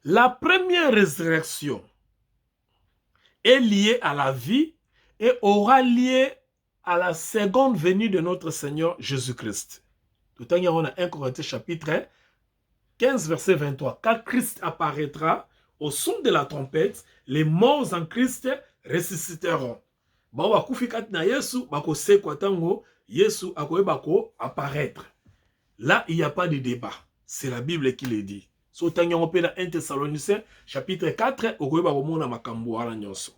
La première résurrection est liée à la vie et aura lié à la seconde venue de notre Seigneur Jésus-Christ. Tout à l'heure, on a 1 Corinthiens chapitre 15, verset 23. Quand Christ apparaîtra, au son de la trompette, les morts en Christ ressusciteront. Bon, va kufikat na Yesu, bako se kwa tango, Yesu akoye bako apparaître. Là, il n'y a pas de débat. C'est la Bible qui le dit. So tango on peut dans 1 Thessaloniciens chapitre 4, okoye bako mona makambo ala nyonso.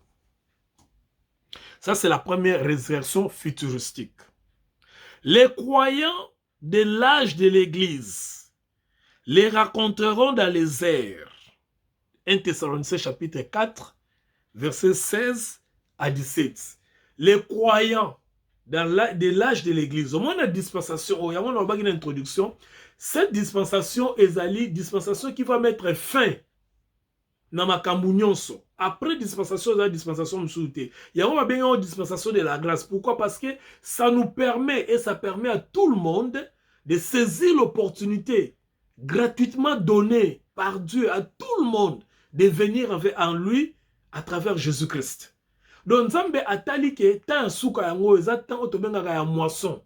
Ça, c'est la première résurrection futuristique. Les croyants de l'âge de l'Église les raconteront dans les airs. 1 Thessaloniciens chapitre 4, versets 16 à 17. Les croyants de l'âge de l'Église, au moins la dispensation, il y a une introduction, cette dispensation est une dispensation qui va mettre fin dans ma cambounions. Après dispensation, la dispensation il y a une dispensation de la grâce. Pourquoi? Parce que ça nous permet et ça permet à tout le monde de saisir l'opportunité gratuitement donnée par Dieu à tout le monde de venir en lui à travers Jésus-Christ. Donc, Nzambe atali ke tan suka yango eza tan otobengaka ya moisson.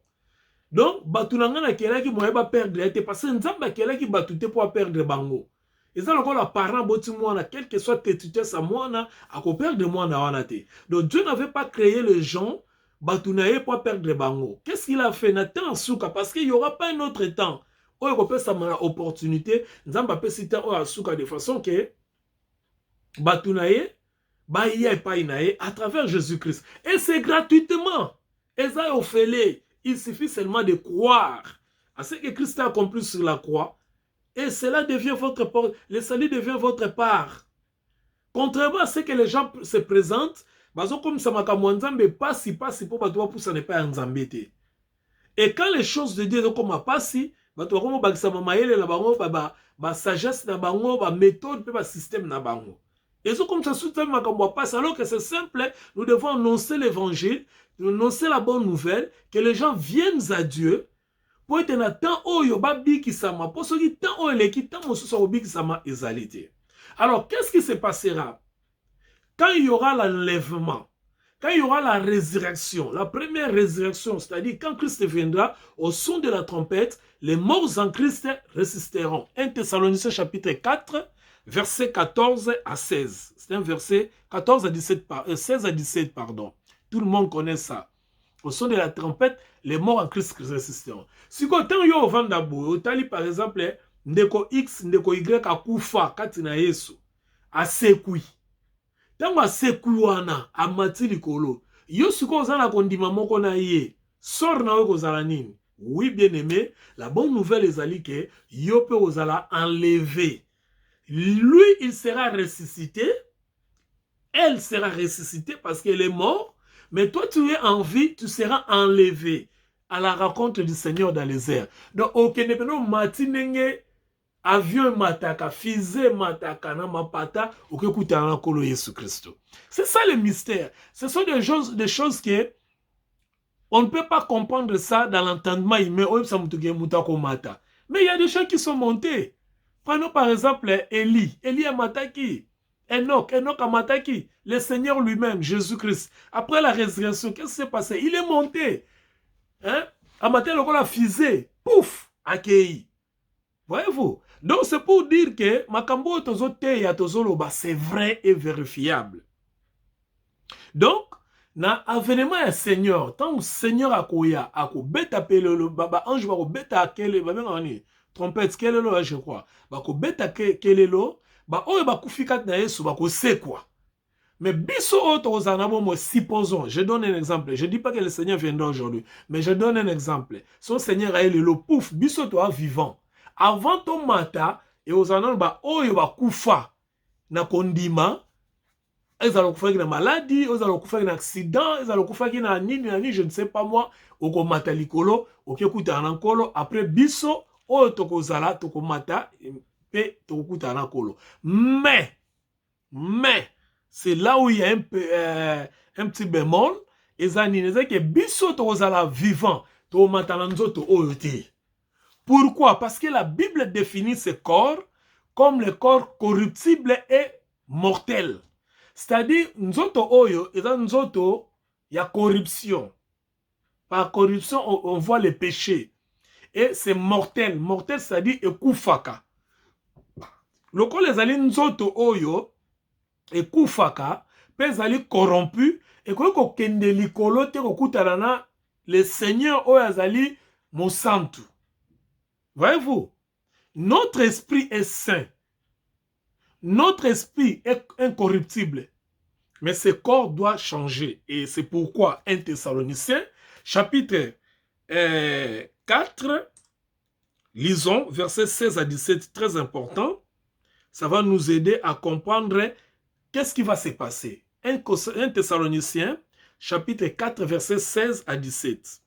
Donc, batu nangana kelaki moye ba perdre été parce que Nzambe kelaki batu te pour perdre bango. Eza loko la parent boti mwana quel que soit tétuité sa mwana ako perdre mwana wana te. Donc Dieu n'avait pas créé les gens batu naye pour perdre bango. Qu'est-ce qu'il a fait? Na tan suka parce qu'il y aura pas un autre temps. Oyo ko pesa ma opportunité, Nzambe pe sita o asuka de façon que batu naye à travers Jésus-Christ. Et c'est gratuitement. Il suffit seulement de croire à ce que Christ a accompli sur la croix. Et cela devient votre part. Le salut devient votre part. Contrairement à ce que les gens se présentent, comme ça m'a mais pas si pour battre pour ça n'est pas un zambété. Et quand les choses de Dieu sont comme pas si, sagesse na bango, méthode, système na bango. Et c'est comme ça, alors que c'est simple, nous devons annoncer l'évangile, annoncer la bonne nouvelle, que les gens viennent à Dieu, pour être dans temps où yobabi qui sama, pour ceux qui temps où les qui temps où ce qui sama exalité. Alors, qu'est-ce qui se passera? Quand il y aura l'enlèvement, quand il y aura la résurrection, la première résurrection, c'est-à-dire quand Christ viendra, au son de la trompette, les morts en Christ ressusciteront. 1 Thessaloniciens chapitre 4, verset 14 à 16. C'est un verset 14 à 17, 16 à 17, pardon. Tout le monde connaît ça. Au son de la trompette, les morts en Christ ressusciteront. Si quand yo vandabo, otali par exemple, ndeko X, ndeko Y a kufa katina Yesu, a sekui. Tango a sekui wana, a mati likolo. Yo siko ozala kondima moko na ye, sor na we kozala nini? Oui, bien aimé, la bonne nouvelle est que yo pe ozala enlevé. Lui, il sera ressuscité. Elle sera ressuscitée parce qu'elle est morte. Mais toi, tu es en vie, tu seras enlevé à la rencontre du Seigneur dans les airs. Donc, au Kenepeno, matinenge, avion mataka, fusée mataka, na mapata, au Kekuta na kolo Jésus Christ. C'est ça le mystère. Ce sont des choses que on ne peut pas comprendre ça dans l'entendement humain. Mais il y a des gens qui sont montés. Prenons par exemple Élie. Élie est mataki. Enoch a mataki. Le Seigneur lui-même, Jésus-Christ. Après la résurrection, qu'est-ce qui s'est passé? Il est monté. Hein? A matin, le a fusé. Pouf! Accueilli. Voyez-vous? Donc, c'est pour dire que Makambo Tozote Tozoloba, c'est vrai et vérifiable. Donc, na avènement ya Seigneur, tant Seigneur akoya, ako beta pelelo, baba ange bako beta kele, baba ngani, trompette kelelo, je crois, bako beta kelelo, ba oyo bakufikat na Yesu, bako se quoi. Mais biso auto zanabo, supposons, je donne un exemple, je dis pas que le Seigneur viendra aujourd'hui, mais je donne un exemple. Son Seigneur a le pouf, biso toi vivant. Avant ton mata, et aux anan ba oyo bakufa, na kondima, ils allaient faire une maladie, ils allaient faire un accident, ils allaient faire une nini, je ne sais pas moi, au matalikolo, au kekuta anankolo, après biso, o tokozala, tokomata, pe tokuta anankolo. Mais, c'est là où il y a un petit bémol, et ça n'est que biso tokozala vivant, tokomata nanzoto oyote. Pourquoi? Parce que la Bible définit ce corps comme le corps corruptible et mortel. C'est-à-dire, nzoto oyo, et dans nzoto, il y a corruption. Par corruption, on voit les péchés. Et c'est mortel. Mortel, c'est-à-dire ekufaka. Loko les ali nzoto oyo, ekufaka, pez ali corrompu, et ko kende likolo te ko kutanana, le Seigneur oyo azali mosantu. Voyez-vous? Notre esprit est saint. Notre esprit est incorruptible. Mais ce corps doit changer. Et c'est pourquoi 1 Thessaloniciens, chapitre 4, lisons versets 16 à 17, très important. Ça va nous aider à comprendre qu'est-ce qui va se passer. 1 Thessaloniciens, chapitre 4, versets 16 à 17.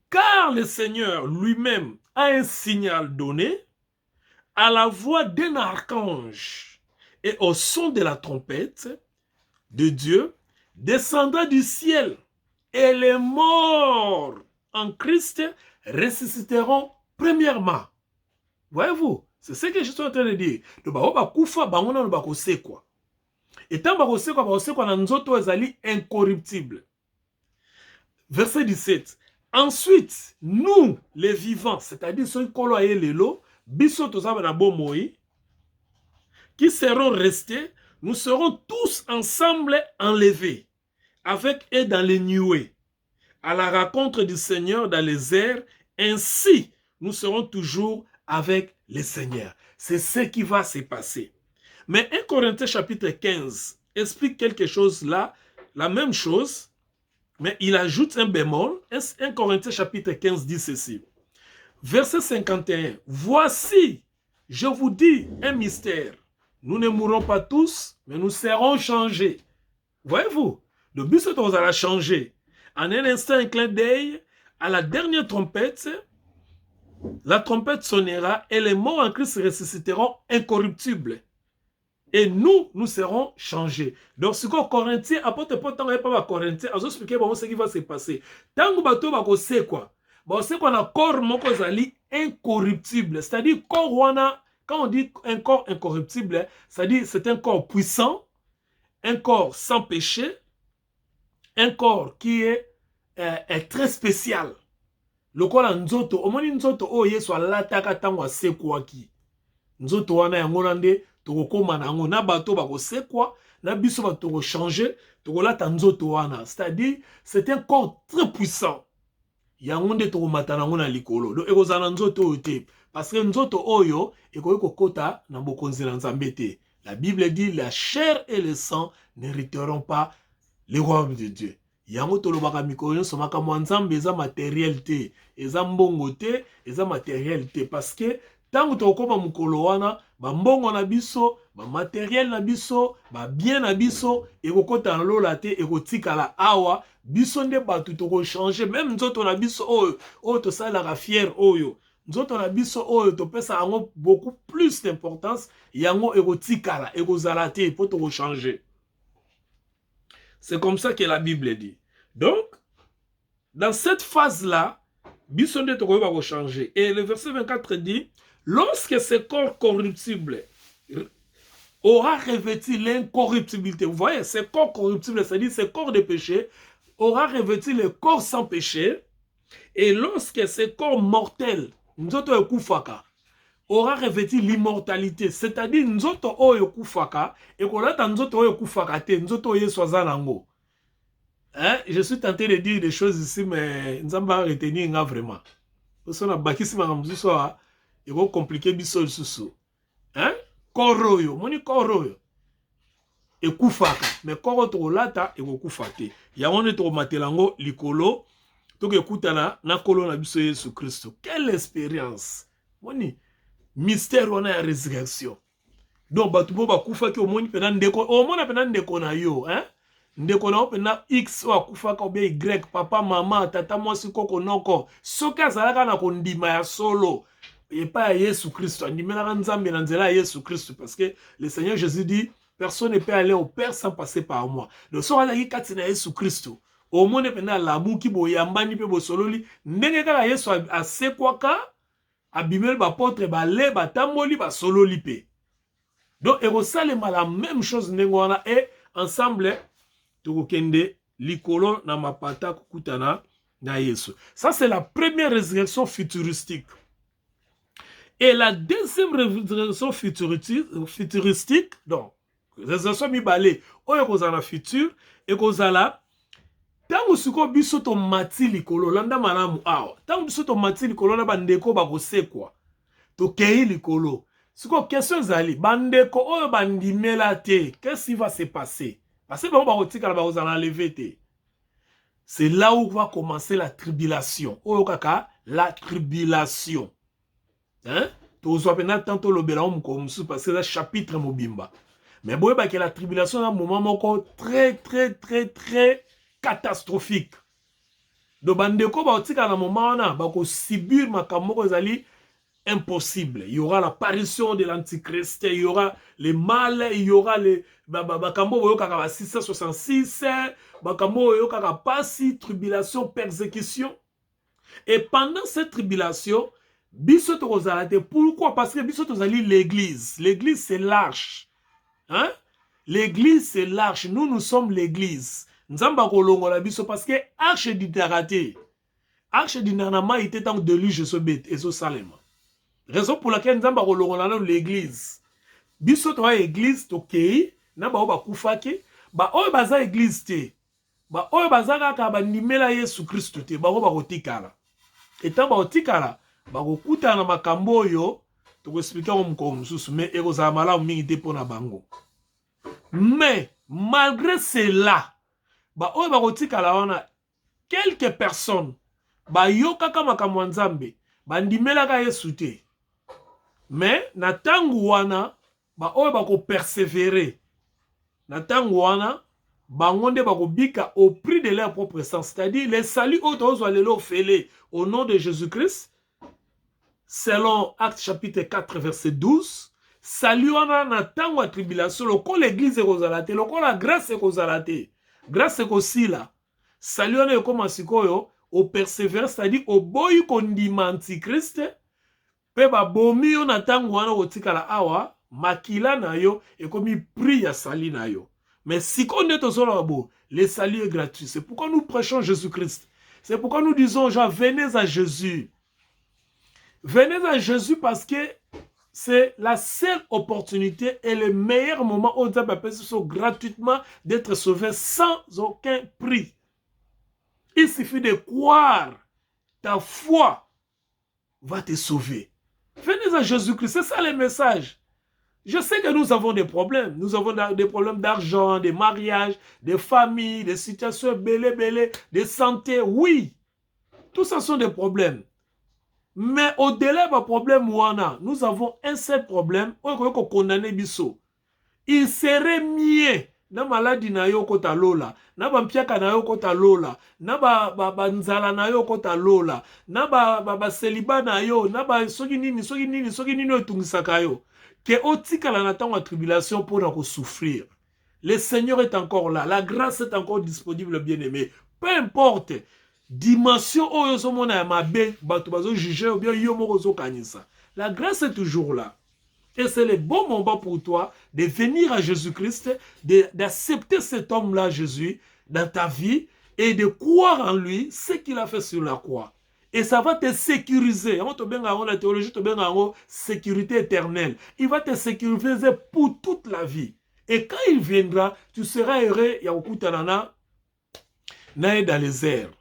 Car le Seigneur lui-même a un signal donné à la voix d'un archange et au son de la trompette de Dieu, descendra du ciel, et les morts en Christ ressusciteront premièrement. Voyez-vous, c'est ce que je suis en train de dire. Et tant incorruptible. Verset 17. Ensuite, nous, les vivants, c'est-à-dire ceux qui seront restés, nous serons tous ensemble enlevés, avec eux dans les nuées, à la rencontre du Seigneur dans les airs. Ainsi, nous serons toujours avec le Seigneur. C'est ce qui va se passer. Mais 1 Corinthiens chapitre 15 explique quelque chose là, la même chose, mais il ajoute un bémol. 1 Corinthiens chapitre 15 dit ceci. Verset 51. Voici, je vous dis un mystère. Nous ne mourrons pas tous, mais nous serons changés. Voyez-vous, le but c'est qu'on va changer. En un instant, un clin d'œil, à la dernière trompette, la trompette sonnera et les morts en Christ ressusciteront incorruptibles. Et nous, nous serons changés. Donc, ce que Corinthiens, apporte pas tant pas Corinthiens, à vous expliquer ce qui va se passer. Tant que bateau va c'est quoi? Bon, c'est qu'on a corps mokozali incorruptible. C'est-à-dire corps wana. Quand on dit un corps incorruptible, c'est-à-dire c'est un corps puissant, un corps sans péché, un corps qui est très spécial. Le corps nzoto, au moins nzoto o yeso alataka tango sekwaki. Nzoto wana yangolande tokokoma nango na bato bako sekwa, na biso ba toko changer, tokolata nzoto wana. C'est-à-dire c'est un corps très puissant. Yangonde tokomata nango na likolo. Donc ekozana nzoto ote. Parce que nzoto oyo ekoki kota na bokonzi na Nzambe te. La Bible dit la chair et le sang n'hériteront pas le royaume de Dieu. Yango tolobaka mikolo nyonso makambo ya Nzambe eza matériel te, eza mbongo te, eza matériel te, parce que tango tokoma mukolo wana ba mbongo na biso, ba matériel na biso, ba bien na biso ekokota na lola te, ekotikala awa biso nde batu toko changer. Même nzoto na biso oyo to salaka fier oyo, nzoto na biso oyo to pesa yango beaucoup plus d'importance, yango ekotikala ekozala te po toko changer. C'est comme ça que la Bible dit. Donc, dans cette phase-là, biso nde toko va changer. Et le verset 24 dit, lorsque ce corps corruptible aura revêtu l'incorruptibilité, vous voyez, ce corps corruptible, c'est-à-dire ce corps de péché, aura revêtu le corps sans péché, et lorsque ce corps mortel, nzoto ekufaka, aura revêtu l'immortalité, c'est-à-dire nzoto oyo kufaka, et kolata nzoto oyo kufaka te, nzoto oyo swazanango. Hein? Je suis tenté de dire des choses ici, mais nzamba retenir nga vraiment. Parce qu'on a bakisi makamzu soa, et ko compliquer biso susu. Hein? Koroyo, moni koroyo. Et kufaka, mais koro to lata et ko kufate. Ya wone to matelango likolo, to ke kutana na kolo na biso Yesu Christo. Quelle expérience! Moni mystère on a résurrection. Donc batubo ba kufaki o moni pena ndeko, o mona pena ndeko na yo, hein? Ndeko na opena X o akufaka o be Y, papa, mama, tata, mwasi, koko, noko. Soka zalaka na kondima ya solo. Et pas à Jésus Christ. Parce que le Seigneur Jésus dit, personne ne peut aller au Père sans passer par moi. Donc, si on a dit qu'il y a Jésus Christ, au moins, il y a l'amour qui est yambani pe bosololi. Ndenge kala Yesu a sekwaka, abimel bapotre bale batamboli basololi pe. Donc ekosalema la même chose ndenge wana et ensemble tokokende likolo na mapata kokutana na Yesu. Ça c'est la première résurrection futuristique. Et la deuxième résurrection futuristique, donc résurrection mibale oyo kozala futur et kozala tango siko biso to mati likolo landa malamu awa. Tango biso to mati likolo na bandeko bakosekwa. To kei likolo. Siko question zali bandeko oyo bandimela te, qu'est-ce qui va se passer? Parce que ba kotika la ba kozala lever te. C'est là où va commencer la tribulation. Oyo kaka la tribulation. Hein? Tantôt le parce que c'est chapitre mobimba. Mais bon, que la tribulation est un moment très catastrophique. Donc, bandeko ba otika na moment na ba ko subir makamoko ezali impossible. Il y aura l'apparition de l'antichrist, il y aura les mal, il y aura les bakambo boyo kaka 666, bakambo boyo kaka pasi, tribulation, persécution. Et pendant cette tribulation, biso tozalate. Pourquoi? Parce que biso tozali l'église. L'église c'est l'arche. Hein? L'église c'est l'arche. Nous sommes l'église. Nzamba kolongola biso parce que arche dinarate. Arche dinanama était tant de lui je suis bête et so salema. Raison pour laquelle nzamba kolongola l'église. Biso to église to kei na ba oba kufake ba oyo baza église te. Ba oyo baza kaka ba nimela Yesu Christ te. Ba oba kotikala. Etant ba otikala bakokuta na makambo oyo tokoexplika moko mususu mais ekozala malamu mingi te pona bango. Mais malgré cela ba oyo bakotikala wana quelques personnes bayokaka makambo nzambe bandimelaka Yesu te. Mais na tangu wana ba oyo bako persévérer na tangu wana bango nde bakobika au prix de leur propre sang, c'est-à-dire les saluts autres lelo fele au nom de Jésus-Christ. Selon Actes chapitre 4 verset 12, salut wana na tango ya tribulation loko l'église ekozala te, loko la grâce ekozala te. Grâce ekosila. Salut wana ekoma sikoyo au persévère, c'est-à-dire au boyi kondima antichrist pe babomi yo na tango wana kotikala awa makila na yo ekomi prix ya sali na yo. Mais si on est au bon, le salut est gratuit. C'est pourquoi nous prêchons Jésus-Christ. C'est pourquoi nous disons, genre, venez à Jésus. Venez à Jésus parce que c'est la seule opportunité et le meilleur moment où on peut gratuitement d'être sauvé sans aucun prix. Il suffit de croire. Ta foi va te sauver. Venez à Jésus-Christ. C'est ça le message. Je sais que nous avons des problèmes. Nous avons des problèmes d'argent, de mariage, de famille, de situations belé, de santé. Oui, tout ça sont des problèmes. Mais au-delà des problèmes, nous avons un seul problème. Il serait mieux na maladie na yo kota lola, na ba mpiaka na yo kota lola, na ba nzala na yo kota lola, na ba celibat na yo, na ba soki nini etungisaka yo. Que otika la natan en tribulation pour souffrir. Le Seigneur est encore là. La grâce est encore disponible, bien-aimé. Peu importe. Dimension la grâce est toujours là. Et c'est le bon moment pour toi de venir à Jésus-Christ, d'accepter cet homme-là, Jésus, dans ta vie et de croire en lui, ce qu'il a fait sur la croix. Et ça va te sécuriser. La théologie, sécurité éternelle. Il va te sécuriser pour toute la vie. Et quand il viendra, tu seras heureux. Dans les airs.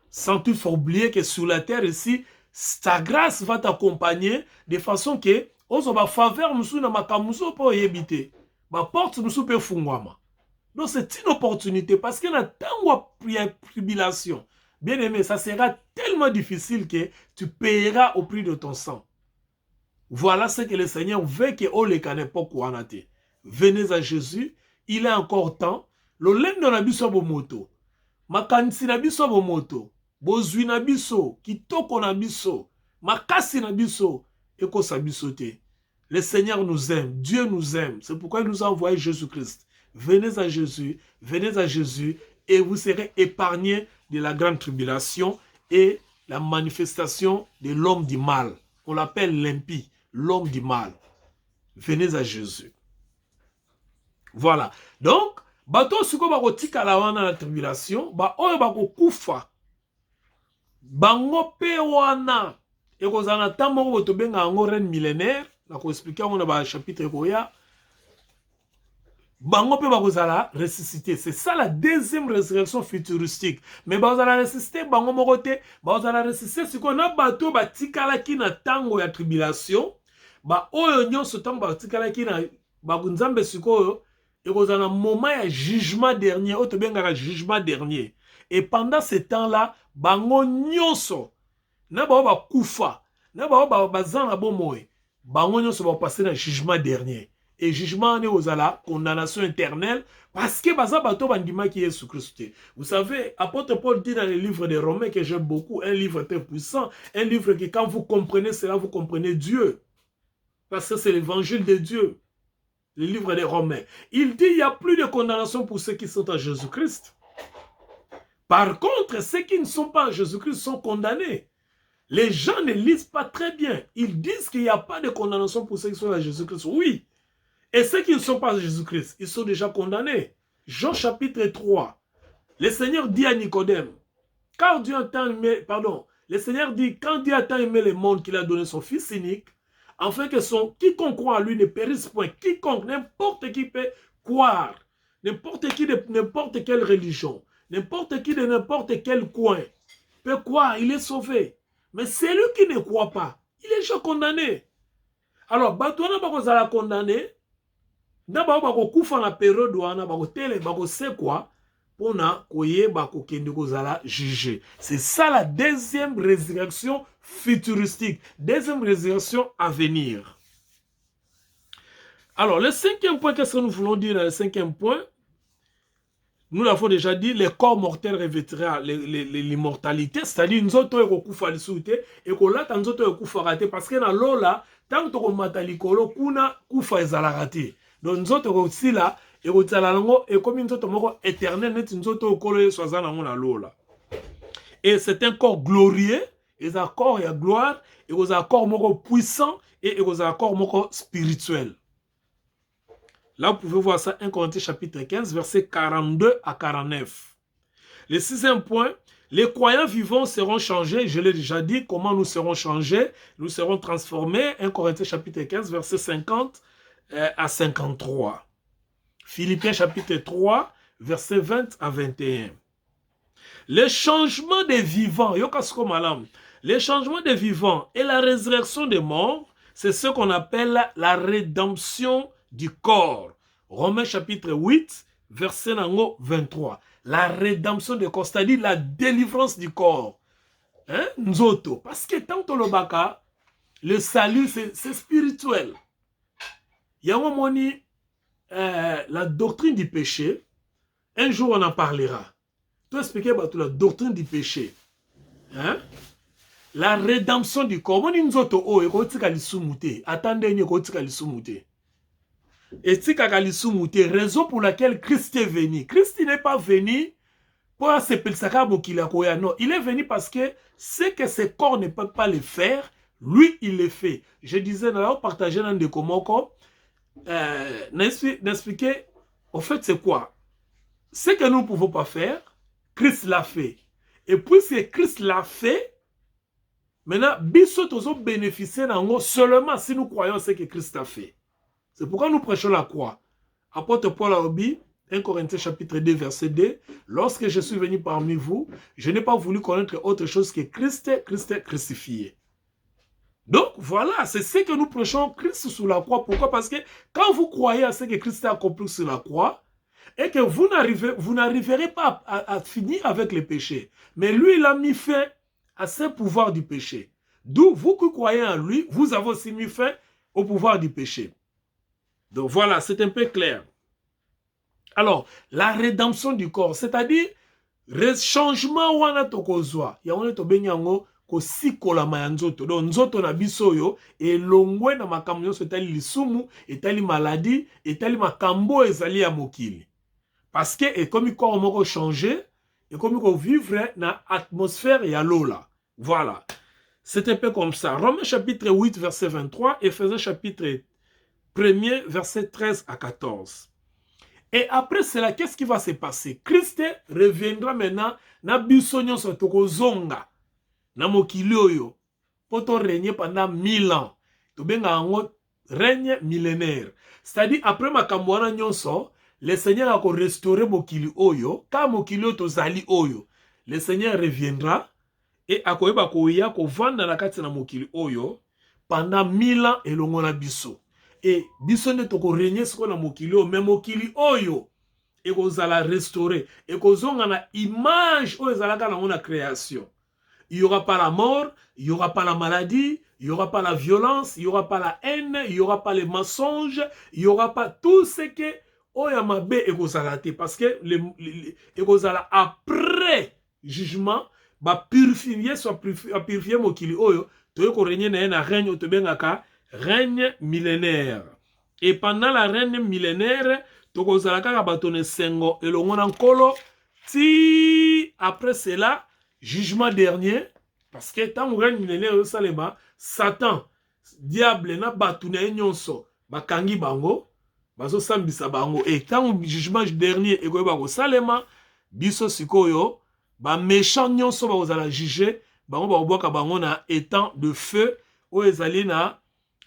Sans toutefois oublier que sur la terre ici, ta grâce va t'accompagner de façon que on va faveur musu na makamuso pour éviter. Ma porte musu peut fungwama. Donc c'est une opportunité parce que na tango tribulation. Bien aimé, ça sera tellement difficile que tu payeras au prix de ton sang. Voilà ce que le Seigneur veut que on les connaît pas quoi. Venez à Jésus, il est encore temps. Le lendo na biso bomoto, makanisi na biso bomoto, bozwi na biso, kitoko na biso, makasi na biso, eko sa biso te. Le Seigneur nous aime, Dieu nous aime. C'est pourquoi il nous a envoyé Jésus-Christ. Venez à Jésus et vous serez épargnés de la grande tribulation et la manifestation de l'homme du mal. On l'appelle l'impie, l'homme du mal. Venez à Jésus. Voilà. Donc, bato siko bako tikala wana na tribulation, ba oyo bako kufa. Bango pe wana. Eko zana tambo boto benga ango reine millénaire. Na ko expliquer on ba chapitre koya. Bango pe bakozala ressuscité. C'est ça la deuxième résurrection futuristique. Mais bazala ressuscité bango mokote, bazala ressuscité siko na bato batikala ki na tango ya tribulation. Ba oyo nyonso tango batikala ki na bakunzambe siko ekozala moment ya jugement dernier, oto bengaka jugement dernier. Et pendant ce temps-là, bango nyonso na bao bakufa, na bao bazana bomoe, bango nyonso ba passer na jugement dernier. Et jugement ne ozala condamnation éternelle parce que baza bato bandima qui est sous Christ. Vous savez, apôtre Paul dit dans le livre des Romains que j'aime beaucoup, un livre très puissant, un livre que quand vous comprenez cela, vous comprenez Dieu. Parce que c'est l'évangile de Dieu. Le livre des Romains. Il dit il n'y a plus de condamnation pour ceux qui sont en Jésus-Christ. Par contre, ceux qui ne sont pas en Jésus-Christ sont condamnés. Les gens ne lisent pas très bien. Ils disent qu'il n'y a pas de condamnation pour ceux qui sont en Jésus-Christ. Oui. Et ceux qui ne sont pas en Jésus-Christ, ils sont déjà condamnés. Jean chapitre 3. Le Seigneur dit à Nicodème, quand Dieu a tant aimé, le Seigneur dit, quand Dieu a tant aimé le monde qu'il a donné son Fils unique, afin que quiconque croit en lui ne périsse point. Quiconque, n'importe qui peut croire. N'importe qui de n'importe quelle religion. N'importe qui de n'importe quel coin peut croire, il est sauvé. Mais celui qui ne croit pas, il est déjà condamné. Alors, Batouana Bakozala condamné, Naba Bakokufa na période wana Bakotele Bakose quoi pour na koye Bakokende Kozala jugé. C'est ça la deuxième résurrection futuristique, deuxième résurrection à venir. Alors, le cinquième point, qu'est-ce que nous voulons dire dans le cinquième point? Nous l'avons déjà dit, le corps mortel revêtira l'immortalité, c'est-à-dire nous autres ekokufa lisuite et kolata nous autres ekokufa raté parce que dans lola tant que komata likolo kuna kufa ezalaka te. Donc nous autres aussi là ekotala lango et comme nous autres moko éternel net nous autres okolo soza nango na lola. Et c'est un corps glorieux, et un corps et gloire, et un corps moko puissant et un corps moko spirituel. Là, vous pouvez voir ça, 1 Corinthiens chapitre 15, versets 42 à 49. Le sixième point, les croyants vivants seront changés. Je l'ai déjà dit, comment nous serons changés? Nous serons transformés. 1 Corinthiens chapitre 15, versets 50 à 53. Philippiens chapitre 3, versets 20 à 21. Le changement des vivants, les changements des vivants et la résurrection des morts, c'est ce qu'on appelle la rédemption du corps. Romains chapitre 8, verset 23. La rédemption du corps, c'est-à-dire la délivrance du corps. Hein? Nzoto. Parce que tant que le salut, c'est spirituel. Il y a un moment, la doctrine du péché, un jour on en parlera. Tu expliquer la doctrine du péché. Hein? La rédemption du corps. Attendez, et c'est raison pour laquelle Christ est venu. Christ n'est pas venu pour se pécher. Non, il est venu parce que ce que ce corps ne peut pas le faire, lui, il le fait. Je disais, nous allons partager dans des commentaires, n'expliquer, en fait, c'est quoi? Ce que nous ne pouvons pas faire, Christ l'a fait. Et puisque Christ l'a fait, maintenant, biso tozo bénéficier seulement si nous croyons ce que Christ a fait. C'est pourquoi nous prêchons la croix. Apôtre Paul a dit, 1 Corinthiens chapitre 2, verset 2, lorsque je suis venu parmi vous, je n'ai pas voulu connaître autre chose que Christ crucifié. Donc voilà, c'est ce que nous prêchons, Christ sur la croix. Pourquoi? Parce que quand vous croyez à ce que Christ a accompli sur la croix, et que vous n'arriverez pas à finir avec les péchés. Mais lui, il a mis fin à ce pouvoir du péché. D'où, vous qui croyez en lui, vous avez aussi mis fin au pouvoir du péché. Donc voilà, c'est un peu clair. Alors, la rédemption du corps, c'est-à-dire, changement wana tokozwa. Ya wana to benyango ko sikola mayanzoto. Donc nzoto na biso yo et longwe na makambo nyonso etali lisumu, etali maladie, etali makambo ezali ya mokili. Parce que et comme il corps moko changer, et comme il vivre na atmosphère ya lola. Voilà. C'est un peu comme ça. Romains chapitre 8, verset 23, Éphésiens chapitre 1er, verset 13 à 14. Et après cela, qu'est-ce qui va se passer? Christ reviendra maintenant na biso nyonso tokozonga na mokili oyo poto régner pendant 1000 ans. Tobenga yango règne millénaire. C'est-à-dire après makambo wana nyonso, le Seigneur a restaurer mokili oyo, ka mokili oyo tozali oyo. Le Seigneur reviendra et akoyeba koya kovanda na kati na mokili oyo pendant 1000 ans elongo na biso. Et biso nde toko régner siko na mokili oyo, mais mokili oyo ekozala restauré, ekozonga na image oyo ezalaka na mona création. Il n'y aura pas la mort, il n'y aura pas la maladie, il n'y aura pas la violence, il n'y aura pas la haine, il n'y aura pas les mensonges, il n'y aura pas tout ce que oyamabe ekozalate. Parce que ekozala après jugement, ba purifier, soit purifier mokili oyo, toye ko régner na règne otobengaka règne millénaire. Et pendant la règne millénaire, tokozalaka ka batone sengo elongo na nkolo, ti après cela, jugement dernier, parce que tant que règne millénaire au Salema, Satan, diable, na batuna nyonso, bakangi bango, baso sambisa bango, et tant que jugement dernier, ego bango Salema, biso sikoyo, ba méchant nyonso ba ozala juger, bango ba oboka bango na étang de feu, ou ezali na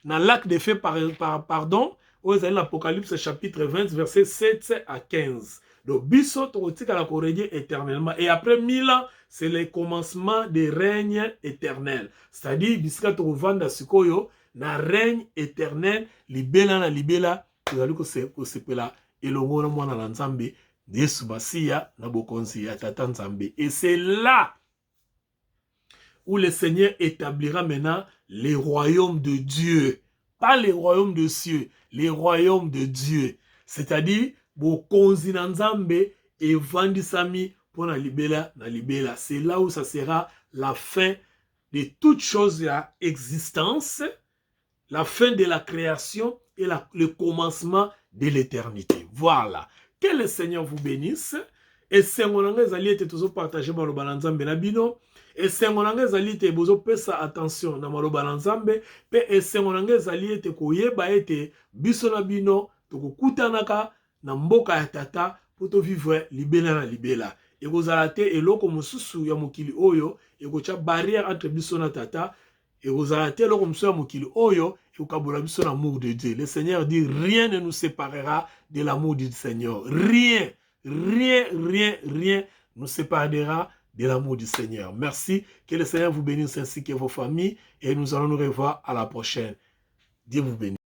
lac de feu pardon, ou ezali l'Apocalypse chapitre 20 verset 7 à 15. Donc, biso tokotika la régner éternellement. Et après 1000 ans, c'est le commencement des règnes éternels. C'est-à-dire, biska tokovanda sikoyo, na règne éternel, libela na libela, tozali ko sepela elongo na mwana na Nzambe, Yesu Masiya na bokonzi ya Tata Nzambe. Et c'est là où le Seigneur établira maintenant les royaumes de Dieu. Pas les royaumes de cieux, les royaumes de Dieu. C'est-à-dire, bokonzi na Nzambe et vandisami pour na libela. C'est là où ça sera la fin de toute chose de l'existence, la fin de la création et le commencement de l'éternité. Voilà. Que le Seigneur vous bénisse. Et c'est mon langage allié toujours partagé par le Nzambe na bino. Et c'est mon langage allié te bozo pesa attention na maloba na Nzambe. Et c'est mon langage allié te koyeba ete biso na bino tokokutanaka na mboka ya tata poto vivre libela na libela. Et vous allez eloko mususu ya mokili oyo et kocha barrière entre biso na tata. Et vous allez eloko mususu ya mokili oyo et kokabola biso na l'amour de Dieu. Le Seigneur dit rien ne nous séparera de l'amour du Seigneur. Rien nous séparera de l'amour du Seigneur. Merci. Que le Seigneur vous bénisse ainsi que vos familles et nous allons nous revoir à la prochaine. Dieu vous bénisse.